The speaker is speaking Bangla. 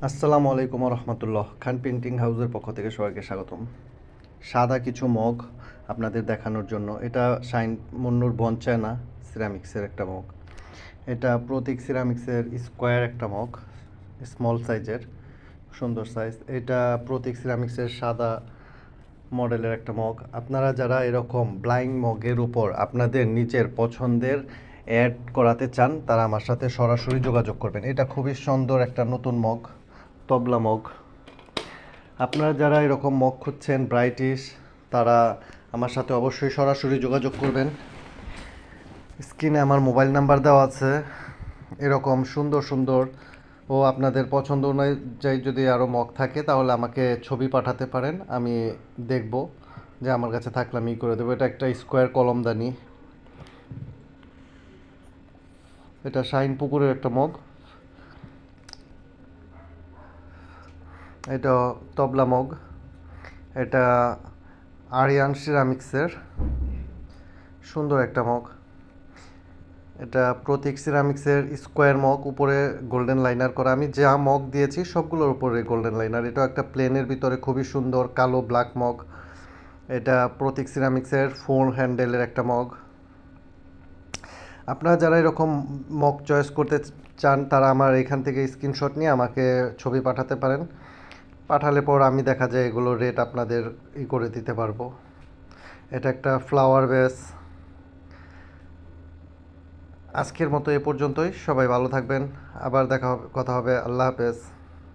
আসসালামু আলাইকুম রহমতুল্লাহ। খান পেন্টিং হাউসের পক্ষ থেকে সবাইকে স্বাগতম। সাদা কিছু মগ আপনাদের দেখানোর জন্য। এটা শাইন মুন্নুর বনচায়না সিরামিক্সের একটা মগ। এটা প্রতীক সিরামিক্সের স্কোয়ার একটা মগ, স্মল সাইজের, সুন্দর সাইজ। এটা প্রতীক সিরামিক্সের সাদা মডেলের একটা মগ। আপনারা যারা এরকম ব্লাইং মগের উপর আপনাদের নিজের পছন্দের অ্যাড করাতে চান, তারা আমার সাথে সরাসরি যোগাযোগ করবেন। এটা খুবই সুন্দর একটা নতুন মগ, তবলা মগ। আপনারা যারা এরকম মগ খুঁজছেন ব্রাইটিশ, তারা আমার সাথে অবশ্যই সরাসরি যোগাযোগ করবেন। স্ক্রিনে আমার মোবাইল নাম্বার দেওয়া আছে। এরকম সুন্দর সুন্দর ও আপনাদের পছন্দ অনুযায়ী যদি আরও মগ থাকে তাহলে আমাকে ছবি পাঠাতে পারেন, আমি দেখব, যে আমার কাছে থাকলে আমি করে দেবো। এটা একটা স্কোয়ার কলমদানি। এটা শাইন পুকুরের একটা মগ। এটা তবলা মগ। এটা আরিয়ান সিরামিক্সের সুন্দর একটা মগ। এটা প্রতীক সিরামিক্সের স্কোয়ার মগ, উপরে গোল্ডেন লাইনার করা। আমি যা মগ দিয়েছি সবগুলোর উপরে গোল্ডেন লাইনার। এটা একটা প্লেনের ভিতরে খুবই সুন্দর কালো ব্ল্যাক মগ। এটা প্রতীক সিরামিক্সের 4 হ্যান্ডেলের একটা মগ। আপনারা যারা এরকম মগ চয়েস করতে চান তারা আমার এখান থেকে স্ক্রিনশট নিয়ে আমাকে ছবি পাঠাতে পারেন। পাঠালে পর আমি দেখা যায় এগুলোর রেট আপনাদের করে দিতে পারবো। এটা একটা ফ্লাওয়ার বেস। আজকের মতো এ পর্যন্তই। সবাই ভালো থাকবেন। আবার কথা হবে। আল্লাহ হাফেজ।